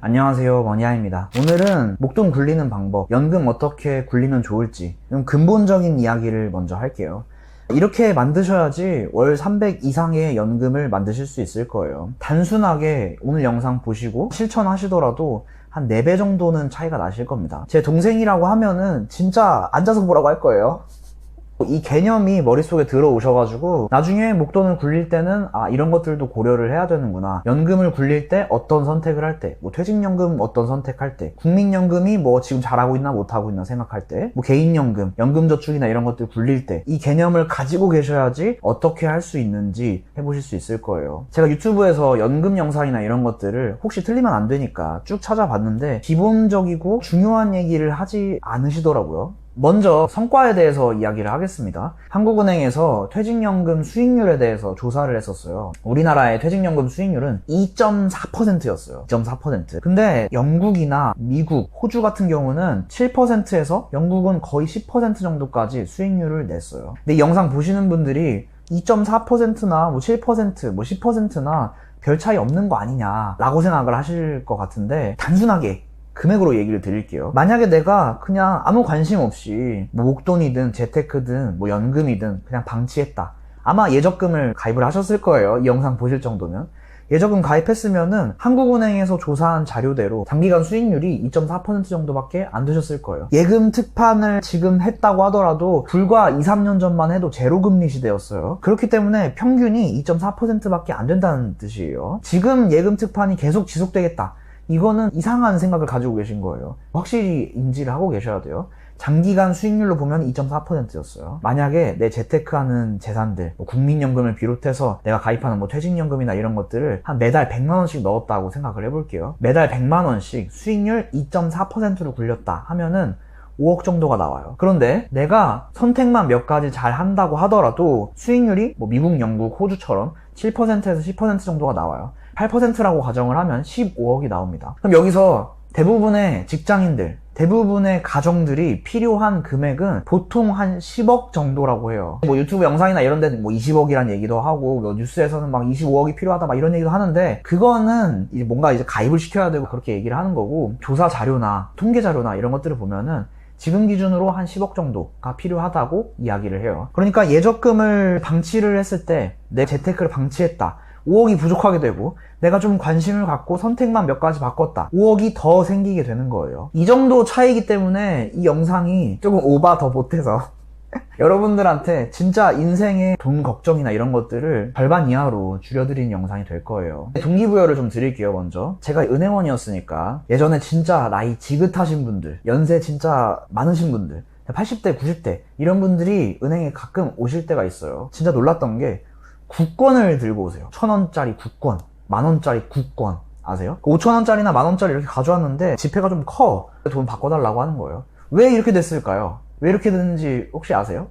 안녕하세요, 머니아입니다. 오늘은 목돈 굴리는 방법, 연금 어떻게 굴리면 좋을지 좀 근본적인 이야기를 먼저 할게요. 이렇게 만드셔야지 월 300 이상의 연금을 만드실 수 있을 거예요. 단순하게 오늘 영상 보시고 실천하시더라도 한 4배 정도는 차이가 나실 겁니다. 제 동생이라고 하면은 진짜 앉아서 보라고 할 거예요. 이 개념이 머릿속에 들어오셔가지고 나중에 목돈을 굴릴 때는 이런 것들도 고려를 해야 되는구나. 연금을 굴릴 때 어떤 선택을 할 때, 퇴직연금 어떤 선택할 때, 국민연금이 지금 잘하고 있나 못하고 있나 생각할 때, 개인연금, 연금저축이나 이런 것들 굴릴 때 이 개념을 가지고 계셔야지 어떻게 할 수 있는지 해보실 수 있을 거예요. 제가 유튜브에서 연금 영상이나 이런 것들을 혹시 틀리면 안 되니까 쭉 찾아봤는데 기본적이고 중요한 얘기를 하지 않으시더라고요. 먼저 성과에 대해서 이야기를 하겠습니다. 한국은행에서 퇴직연금 수익률에 대해서 조사를 했었어요. 우리나라의 퇴직연금 수익률은 2.4%였어요. 2.4%. 근데 영국이나 미국, 호주 같은 경우는 7%에서 영국은 거의 10% 정도까지 수익률을 냈어요. 근데 이 영상 보시는 분들이 2.4%나 7%, 10%나 별 차이 없는 거 아니냐 라고 생각을 하실 것 같은데 단순하게 금액으로 얘기를 드릴게요. 만약에 내가 그냥 아무 관심 없이 목돈이든 재테크든 연금이든 그냥 방치했다. 아마 예적금을 가입을 하셨을 거예요. 이 영상 보실 정도면. 예적금 가입했으면은 한국은행에서 조사한 자료대로 단기간 수익률이 2.4% 정도밖에 안 되셨을 거예요. 예금 특판을 지금 했다고 하더라도 불과 2, 3년 전만 해도 제로금리 시대였어요. 그렇기 때문에 평균이 2.4%밖에 안 된다는 뜻이에요. 지금 예금 특판이 계속 지속되겠다. 이거는 이상한 생각을 가지고 계신 거예요. 확실히 인지를 하고 계셔야 돼요. 장기간 수익률로 보면 2.4%였어요. 만약에 내 재테크하는 재산들, 국민연금을 비롯해서 내가 가입하는 퇴직연금이나 이런 것들을 한 매달 100만원씩 넣었다고 생각을 해볼게요. 매달 100만원씩 수익률 2.4%로 굴렸다 하면은 5억 정도가 나와요. 그런데 내가 선택만 몇 가지 잘 한다고 하더라도 수익률이 미국, 영국, 호주처럼 7%에서 10% 정도가 나와요. 8%라고 가정을 하면 15억이 나옵니다. 그럼 여기서 대부분의 직장인들, 대부분의 가정들이 필요한 금액은 보통 한 10억 정도라고 해요. 유튜브 영상이나 이런 데는 20억이란 얘기도 하고 뉴스에서는 25억이 필요하다 이런 얘기도 하는데 그거는 뭔가 가입을 시켜야 되고 그렇게 얘기를 하는 거고 조사 자료나 통계 자료나 이런 것들을 보면은 지금 기준으로 한 10억 정도가 필요하다고 이야기를 해요. 그러니까 예적금을 방치를 했을 때 내 재테크를 방치했다. 5억이 부족하게 되고 내가 좀 관심을 갖고 선택만 몇 가지 바꿨다. 5억이 더 생기게 되는 거예요. 이 정도 차이기 때문에 이 영상이 조금 오바 더 못해서 여러분들한테 진짜 인생의 돈 걱정이나 이런 것들을 절반 이하로 줄여드린 영상이 될 거예요. 동기부여를 좀 드릴게요. 먼저 제가 은행원이었으니까 예전에 진짜 나이 지긋하신 분들, 연세 진짜 많으신 분들, 80대, 90대 이런 분들이 은행에 가끔 오실 때가 있어요. 진짜 놀랐던 게 국권을 들고 오세요. 1,000원짜리 국권, 10,000원짜리 국권 아세요? 5,000원짜리나 10,000원짜리 이렇게 가져왔는데 지폐가 좀 커. 돈 바꿔달라고 하는 거예요. 왜 이렇게 됐을까요? 왜 이렇게 됐는지 혹시 아세요?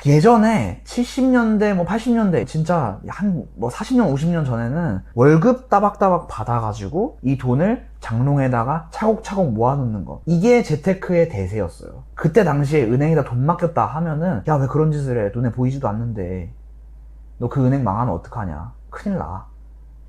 예전에 70년대 80년대 진짜 한 40년 50년 전에는 월급 따박따박 받아가지고 이 돈을 장롱에다가 차곡차곡 모아놓는 거, 이게 재테크의 대세였어요. 그때 당시에 은행에다 돈 맡겼다 하면은 야 왜 그런 짓을 해, 눈에 보이지도 않는데 너 그 은행 망하면 어떡하냐, 큰일 나,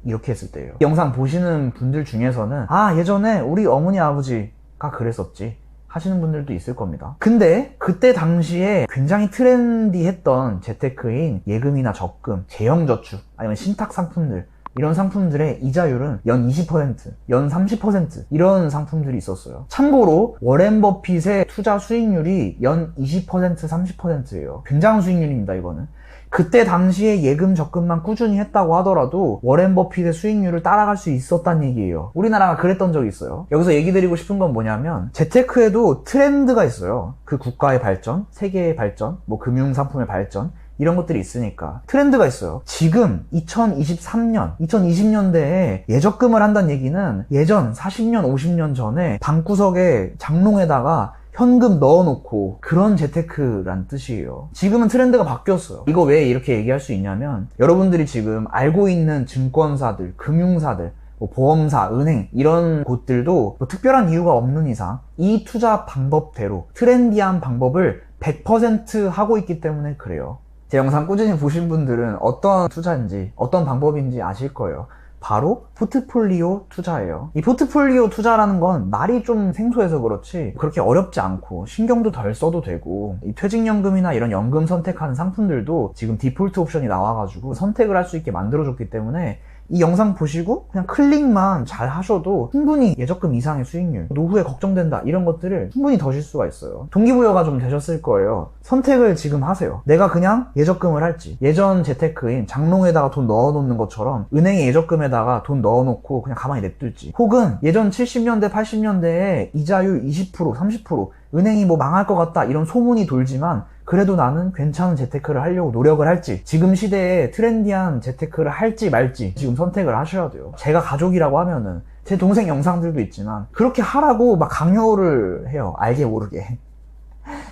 이렇게 했을 때예요. 영상 보시는 분들 중에서는 예전에 우리 어머니 아버지가 그랬었지 하시는 분들도 있을 겁니다. 근데 그때 당시에 굉장히 트렌디했던 재테크인 예금이나 적금, 재형저축, 아니면 신탁상품들, 이런 상품들의 이자율은 연 20%, 연 30% 이런 상품들이 있었어요. 참고로 워렌 버핏의 투자 수익률이 연 20%, 30%예요. 굉장한 수익률입니다, 이거는. 그때 당시에 예금 적금만 꾸준히 했다고 하더라도 워렌 버핏의 수익률을 따라갈 수 있었단 얘기예요. 우리나라가 그랬던 적이 있어요. 여기서 얘기 드리고 싶은 건 뭐냐면 재테크에도 트렌드가 있어요. 그 국가의 발전, 세계의 발전, 금융상품의 발전, 이런 것들이 있으니까 트렌드가 있어요. 지금 2023년, 2020년대에 예적금을 한다는 얘기는 예전 40년, 50년 전에 방구석에 장롱에다가 현금 넣어놓고 그런 재테크란 뜻이에요. 지금은 트렌드가 바뀌었어요. 이거 왜 이렇게 얘기할 수 있냐면 여러분들이 지금 알고 있는 증권사들, 금융사들, 보험사, 은행 이런 곳들도 특별한 이유가 없는 이상 이 투자 방법대로 트렌디한 방법을 100% 하고 있기 때문에 그래요. 제 영상 꾸준히 보신 분들은 어떤 투자인지 어떤 방법인지 아실 거예요. 바로 포트폴리오 투자예요. 이 포트폴리오 투자라는 건 말이 좀 생소해서 그렇지 그렇게 어렵지 않고 신경도 덜 써도 되고, 이 퇴직연금이나 이런 연금 선택하는 상품들도 지금 디폴트 옵션이 나와가지고 선택을 할 수 있게 만들어줬기 때문에 이 영상 보시고 그냥 클릭만 잘 하셔도 충분히 예적금 이상의 수익률, 노후에 걱정된다 이런 것들을 충분히 더실 수가 있어요. 동기부여가 좀 되셨을 거예요. 선택을 지금 하세요. 내가 그냥 예적금을 할지, 예전 재테크인 장롱에다가 돈 넣어놓는 것처럼 은행에 예적금에다가 돈 넣어놓고 그냥 가만히 냅둘지, 혹은 예전 70년대 80년대에 이자율 20% 30% 은행이 뭐 망할 것 같다 이런 소문이 돌지만 그래도 나는 괜찮은 재테크를 하려고 노력을 할지, 지금 시대에 트렌디한 재테크를 할지 말지 지금 선택을 하셔야 돼요. 제가 가족이라고 하면은 제 동생 영상들도 있지만 그렇게 하라고 막 강요를 해요. 알게 모르게.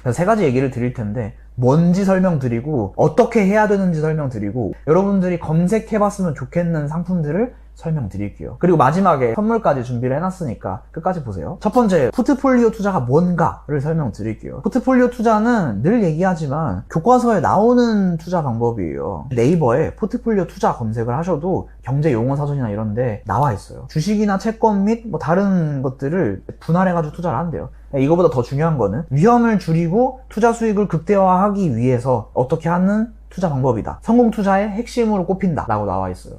그래서 세 가지 얘기를 드릴 텐데, 뭔지 설명드리고 어떻게 해야 되는지 설명드리고 여러분들이 검색해봤으면 좋겠는 상품들을 설명드릴게요. 그리고 마지막에 선물까지 준비를 해놨으니까 끝까지 보세요. 첫 번째, 포트폴리오 투자가 뭔가를 설명드릴게요. 포트폴리오 투자는 늘 얘기하지만 교과서에 나오는 투자 방법이에요. 네이버에 포트폴리오 투자 검색을 하셔도 경제용어사전이나 이런 데 나와 있어요. 주식이나 채권 및 뭐 다른 것들을 분할해가지고 투자를 한대요. 이거보다 더 중요한 거는 위험을 줄이고 투자 수익을 극대화하기 위해서 어떻게 하는 투자 방법이다. 성공 투자의 핵심으로 꼽힌다 라고 나와 있어요.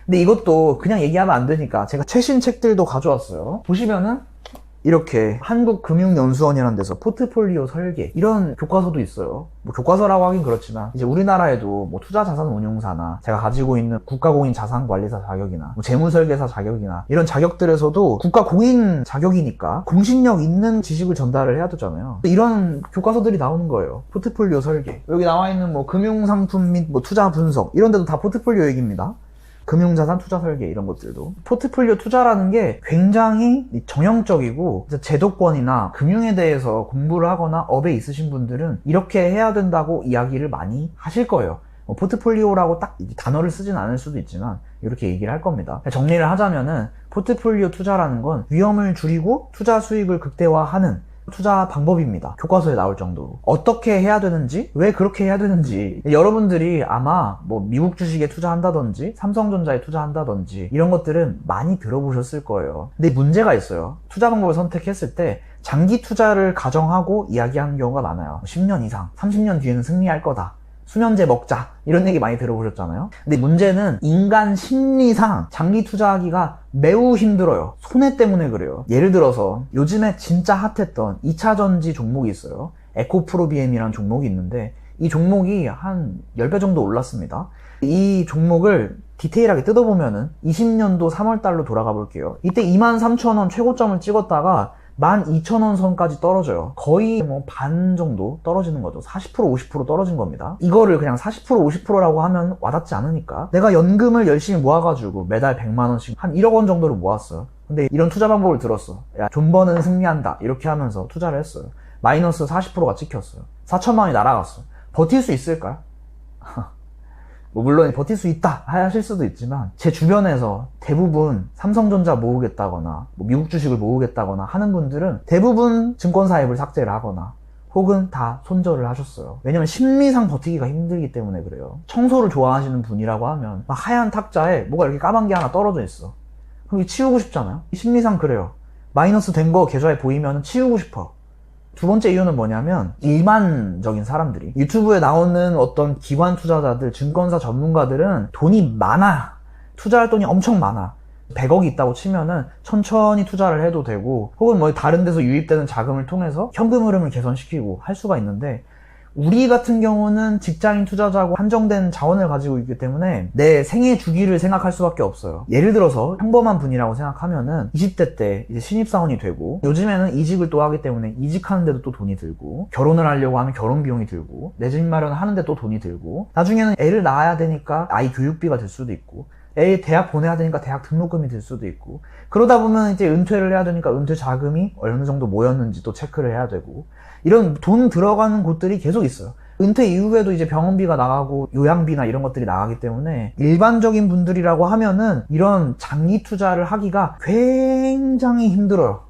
근데 이것도 그냥 얘기하면 안 되니까 제가 최신 책들도 가져왔어요. 보시면은 이렇게 한국금융연수원이라는 데서 포트폴리오 설계 이런 교과서도 있어요. 뭐 교과서라고 하긴 그렇지만 이제 우리나라에도 뭐 투자자산운용사나 제가 가지고 있는 국가공인 자산관리사 자격이나 뭐 재무설계사 자격이나 이런 자격들에서도 국가공인 자격이니까 공신력 있는 지식을 전달을 해야 되잖아요. 이런 교과서들이 나오는 거예요. 포트폴리오 설계. 여기 나와 있는 뭐 금융상품 및 뭐 투자 분석 이런 데도 다 포트폴리오 얘기입니다. 금융자산 투자 설계 이런 것들도. 포트폴리오 투자라는 게 굉장히 정형적이고 제도권이나 금융에 대해서 공부를 하거나 업에 있으신 분들은 이렇게 해야 된다고 이야기를 많이 하실 거예요. 포트폴리오라고 딱 단어를 쓰진 않을 수도 있지만 이렇게 얘기를 할 겁니다. 정리를 하자면은 포트폴리오 투자라는 건 위험을 줄이고 투자 수익을 극대화하는 투자 방법입니다. 교과서에 나올 정도로. 어떻게 해야 되는지, 왜 그렇게 해야 되는지, 여러분들이 아마 뭐 미국 주식에 투자한다든지 삼성전자에 투자한다든지 이런 것들은 많이 들어보셨을 거예요. 근데 문제가 있어요. 투자 방법을 선택했을 때 장기 투자를 가정하고 이야기하는 경우가 많아요. 10년 이상, 30년 뒤에는 승리할 거다, 수면제 먹자 이런 얘기 많이 들어보셨잖아요. 근데 문제는 인간 심리상 장기 투자하기가 매우 힘들어요. 손해 때문에 그래요. 예를 들어서 요즘에 진짜 핫했던 2차전지 종목이 있어요. 에코프로비엠이라는 종목이 있는데 이 종목이 한 10배 정도 올랐습니다. 이 종목을 디테일하게 뜯어보면은 20년도 3월달로 돌아가 볼게요. 이때 23,000원 최고점을 찍었다가 12,000원 선까지 떨어져요. 거의 뭐 반 정도 떨어지는 거죠. 40% 50% 떨어진 겁니다. 이거를 그냥 40% 50%라고 하면 와닿지 않으니까 내가 연금을 열심히 모아가지고 매달 100만원씩 한 1억 원 정도를 모았어요. 근데 이런 투자 방법을 들었어. 야, 존버는 승리한다 이렇게 하면서 투자를 했어요. 마이너스 40%가 찍혔어요. 4천만 원이 날아갔어요. 버틸 수 있을까요? 뭐 물론 버틸 수 있다 하실 수도 있지만 제 주변에서 대부분 삼성전자 모으겠다거나 뭐 미국 주식을 모으겠다거나 하는 분들은 대부분 증권사 앱을 삭제를 하거나 혹은 다 손절을 하셨어요. 왜냐면 심리상 버티기가 힘들기 때문에 그래요. 청소를 좋아하시는 분이라고 하면 막 하얀 탁자에 뭐가 이렇게 까만 게 하나 떨어져 있어. 그럼 이거 치우고 싶잖아요. 심리상 그래요. 마이너스 된 거 계좌에 보이면 치우고 싶어. 두 번째 이유는 뭐냐면 일반적인 사람들이 유튜브에 나오는 어떤 기관 투자자들, 증권사 전문가들은 돈이 많아. 투자할 돈이 엄청 많아. 100억이 있다고 치면은 천천히 투자를 해도 되고 혹은 뭐 다른 데서 유입되는 자금을 통해서 현금 흐름을 개선시키고 할 수가 있는데 우리 같은 경우는 직장인 투자자고 한정된 자원을 가지고 있기 때문에 내 생애 주기를 생각할 수밖에 없어요. 예를 들어서 평범한 분이라고 생각하면은 20대 때 이제 신입사원이 되고 요즘에는 이직을 또 하기 때문에 이직하는데도 또 돈이 들고 결혼을 하려고 하면 결혼 비용이 들고 내 집 마련을 하는데 또 돈이 들고 나중에는 애를 낳아야 되니까 아이 교육비가 들 수도 있고 애 대학 보내야 되니까 대학 등록금이 들 수도 있고 그러다 보면 이제 은퇴를 해야 되니까 은퇴 자금이 어느 정도 모였는지 또 체크를 해야 되고 이런 돈 들어가는 곳들이 계속 있어요. 은퇴 이후에도 이제 병원비가 나가고 요양비나 이런 것들이 나가기 때문에 일반적인 분들이라고 하면은 이런 장기 투자를 하기가 굉장히 힘들어요.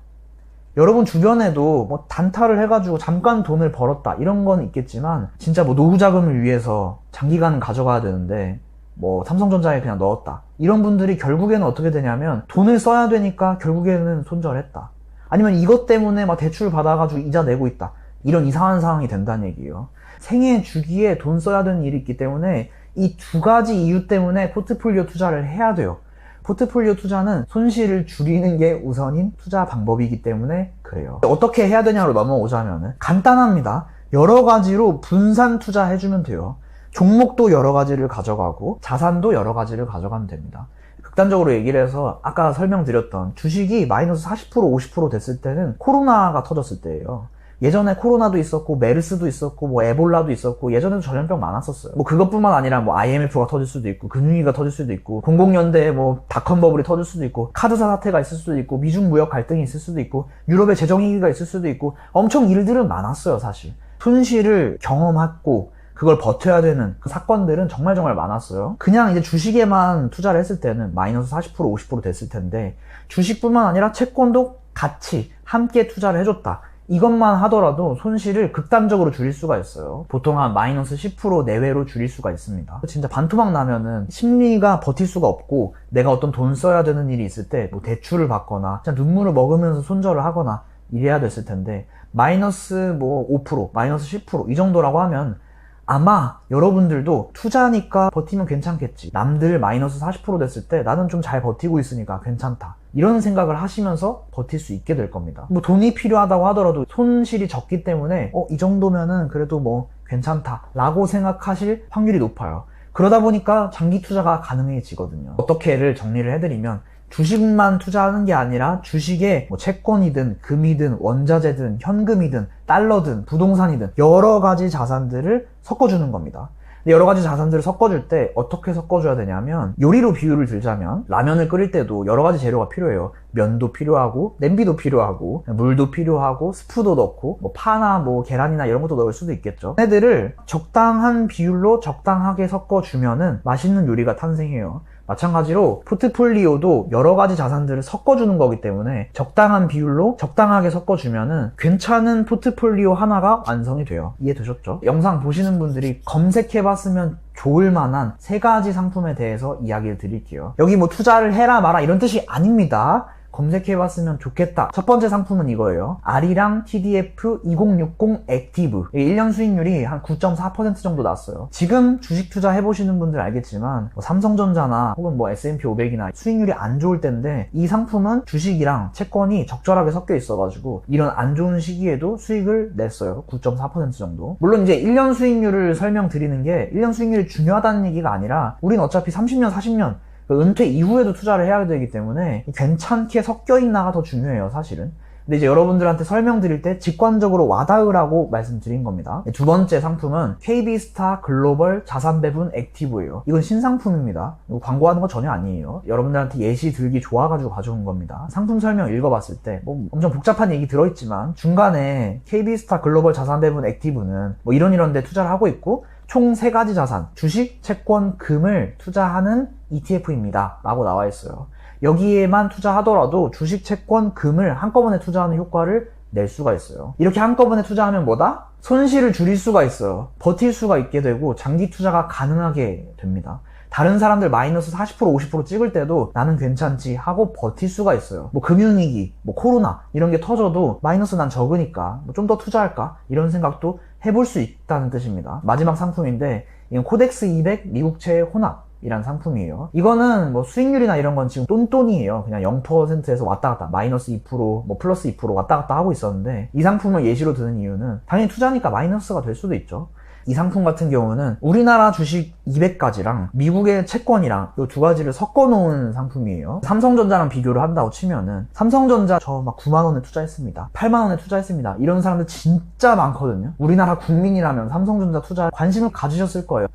여러분 주변에도 뭐 단타를 해가지고 잠깐 돈을 벌었다 이런 건 있겠지만 진짜 뭐 노후 자금을 위해서 장기간은 가져가야 되는데 뭐 삼성전자에 그냥 넣었다. 이런 분들이 결국에는 어떻게 되냐면 돈을 써야 되니까 결국에는 손절했다. 아니면 이것 때문에 막 대출 받아가지고 이자 내고 있다. 이런 이상한 상황이 된다는 얘기예요. 생애 주기에 돈 써야 되는 일이 있기 때문에 이 두 가지 이유 때문에 포트폴리오 투자를 해야 돼요. 포트폴리오 투자는 손실을 줄이는 게 우선인 투자 방법이기 때문에 그래요. 어떻게 해야 되냐로 넘어오자면은 간단합니다. 여러 가지로 분산 투자해주면 돼요. 종목도 여러 가지를 가져가고 자산도 여러 가지를 가져가면 됩니다. 극단적으로 얘기를 해서 아까 설명드렸던 주식이 마이너스 40% 50% 됐을 때는 코로나가 터졌을 때예요. 예전에 코로나도 있었고 메르스도 있었고 뭐 에볼라도 있었고 예전에도 전염병 많았었어요. 뭐 그것뿐만 아니라 뭐 IMF가 터질 수도 있고 금융위기가 터질 수도 있고 00년대에 뭐 닷컴 버블이 터질 수도 있고 카드사 사태가 있을 수도 있고 미중 무역 갈등이 있을 수도 있고 유럽의 재정위기가 있을 수도 있고 엄청 일들은 많았어요. 사실 손실을 경험했고 그걸 버텨야 되는 그 사건들은 정말 많았어요. 그냥 이제 주식에만 투자를 했을 때는 마이너스 40% 50% 됐을 텐데 주식뿐만 아니라 채권도 같이 함께 투자를 해줬다. 이것만 하더라도 손실을 극단적으로 줄일 수가 있어요. 보통 한 마이너스 10% 내외로 줄일 수가 있습니다. 진짜 반토막 나면은 심리가 버틸 수가 없고 내가 어떤 돈 써야 되는 일이 있을 때 뭐 대출을 받거나 그냥 눈물을 먹으면서 손절을 하거나 이래야 됐을 텐데 마이너스 뭐 5%, 마이너스 10% 이 정도라고 하면 아마 여러분들도 투자니까 버티면 괜찮겠지. 남들 마이너스 40% 됐을 때 나는 좀 잘 버티고 있으니까 괜찮다. 이런 생각을 하시면서 버틸 수 있게 될 겁니다. 뭐 돈이 필요하다고 하더라도 손실이 적기 때문에 이 정도면은 그래도 뭐 괜찮다 라고 생각하실 확률이 높아요. 그러다 보니까 장기 투자가 가능해지거든요. 어떻게를 정리를 해드리면 주식만 투자하는 게 아니라 주식에 뭐 채권이든 금이든 원자재든 현금이든 달러든 부동산이든 여러 가지 자산들을 섞어주는 겁니다. 근데 여러 가지 자산들을 섞어줄 때 어떻게 섞어줘야 되냐면 요리로 비유를 들자면 라면을 끓일 때도 여러 가지 재료가 필요해요. 면도 필요하고 냄비도 필요하고 물도 필요하고 스프도 넣고 뭐 파나 뭐 계란이나 이런 것도 넣을 수도 있겠죠. 얘네들을 적당한 비율로 적당하게 섞어주면은 맛있는 요리가 탄생해요. 마찬가지로 포트폴리오도 여러 가지 자산들을 섞어주는 거기 때문에 적당한 비율로 적당하게 섞어주면은 괜찮은 포트폴리오 하나가 완성이 돼요. 이해되셨죠? 영상 보시는 분들이 검색해봤으면 좋을 만한 3가지 상품에 대해서 이야기를 드릴게요. 여기 뭐 투자를 해라 마라 이런 뜻이 아닙니다. 검색해봤으면 좋겠다. 첫 번째 상품은 이거예요. 아리랑 TDF 2060 액티브. 1년 수익률이 한 9.4% 정도 났어요. 지금 주식 투자 해보시는 분들 알겠지만 뭐 삼성전자나 혹은 뭐 S&P 500이나 수익률이 안 좋을 때인데 이 상품은 주식이랑 채권이 적절하게 섞여 있어가지고 이런 안 좋은 시기에도 수익을 냈어요. 9.4% 정도. 물론 이제 1년 수익률을 설명드리는 게 1년 수익률이 중요하다는 얘기가 아니라 우린 어차피 30년, 40년 은퇴 이후에도 투자를 해야 되기 때문에 괜찮게 섞여있나가 더 중요해요, 사실은. 근데 이제 여러분들한테 설명드릴 때 직관적으로 와닿으라고 말씀드린 겁니다. 두 번째 상품은 KB스타 글로벌 자산배분 액티브예요. 이건 신상품입니다. 이거 광고하는 거 전혀 아니에요. 여러분들한테 예시 들기 좋아가지고 가져온 겁니다. 상품 설명 읽어봤을 때 뭐 엄청 복잡한 얘기 들어있지만 중간에 KB스타 글로벌 자산배분 액티브는 뭐 이런 데 투자를 하고 있고 총 3가지 자산, 주식, 채권, 금을 투자하는 ETF입니다. 라고 나와 있어요. 여기에만 투자하더라도 주식, 채권, 금을 한꺼번에 투자하는 효과를 낼 수가 있어요. 이렇게 한꺼번에 투자하면 뭐다? 손실을 줄일 수가 있어요. 버틸 수가 있게 되고 장기 투자가 가능하게 됩니다. 다른 사람들 마이너스 40% 50% 찍을 때도 나는 괜찮지 하고 버틸 수가 있어요. 뭐 금융위기, 뭐 코로나 이런 게 터져도 마이너스 난 적으니까 뭐 좀 더 투자할까? 이런 생각도 해볼 수 있다는 뜻입니다. 마지막 상품인데 이건 코덱스 200 미국채 혼합이란 상품이에요. 이거는 뭐 수익률이나 이런 건 지금 똔똔이에요. 그냥 0%에서 왔다 갔다 마이너스 2% 뭐 플러스 2% 왔다 갔다 하고 있었는데 이 상품을 예시로 드는 이유는 당연히 투자니까 마이너스가 될 수도 있죠. 이 상품 같은 경우는 우리나라 주식 200가지랑 미국의 채권이랑 이 2가지를 섞어 놓은 상품이에요. 삼성전자랑 비교를 한다고 치면은 삼성전자 저 막 9만원에 투자했습니다. 8만원에 투자했습니다. 이런 사람들 진짜 많거든요. 우리나라 국민이라면 삼성전자 투자에 관심을 가지셨을 거예요.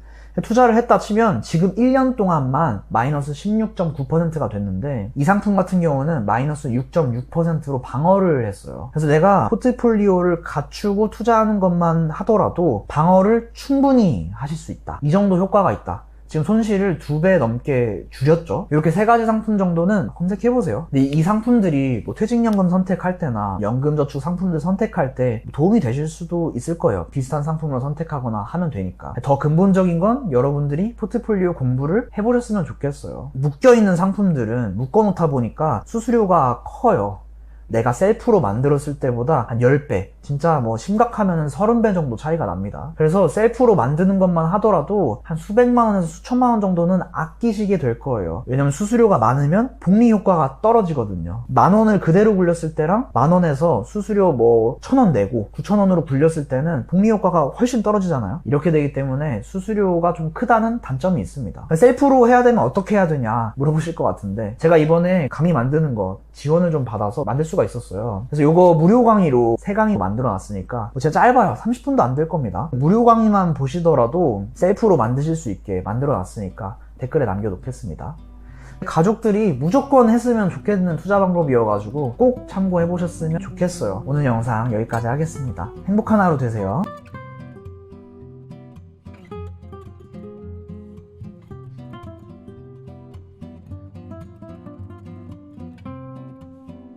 투자를 했다 치면 지금 1년 동안만 마이너스 16.9%가 됐는데 이 상품 같은 경우는 마이너스 6.6%로 방어를 했어요. 그래서 내가 포트폴리오를 갖추고 투자하는 것만 하더라도 방어를 충분히 하실 수 있다. 이 정도 효과가 있다. 지금 손실을 2배 넘게 줄였죠. 이렇게 3가지 상품 정도는 검색해보세요. 근데 이 상품들이 뭐 퇴직연금 선택할 때나 연금저축 상품들 선택할 때 도움이 되실 수도 있을 거예요. 비슷한 상품을 선택하거나 하면 되니까. 더 근본적인 건 여러분들이 포트폴리오 공부를 해보셨으면 좋겠어요. 묶여있는 상품들은 묶어놓다 보니까 수수료가 커요. 내가 셀프로 만들었을 때보다 한 10배, 진짜 뭐 심각하면 30배 정도 차이가 납니다. 그래서 셀프로 만드는 것만 하더라도 한 수백만 원에서 수천만 원 정도는 아끼시게 될 거예요. 왜냐면 수수료가 많으면 복리 효과가 떨어지거든요. 10,000원을 그대로 굴렸을 때랑 10,000원에서 수수료 뭐 1,000원 내고 9,000원으로 굴렸을 때는 복리 효과가 훨씬 떨어지잖아요. 이렇게 되기 때문에 수수료가 좀 크다는 단점이 있습니다. 셀프로 해야 되면 어떻게 해야 되냐 물어보실 것 같은데, 제가 이번에 강의 만드는 거 지원을 좀 받아서 만들 수가 있었어요. 그래서 이거 무료 강의로 3강의 만들어 놨으니까 진짜 짧아요. 30분도 안 될 겁니다. 무료 강의만 보시더라도 셀프로 만드실 수 있게 만들어 놨으니까 댓글에 남겨 놓겠습니다. 가족들이 무조건 했으면 좋겠는 투자 방법이어가지고 꼭 참고해 보셨으면 좋겠어요. 오늘 영상 여기까지 하겠습니다. 행복한 하루 되세요.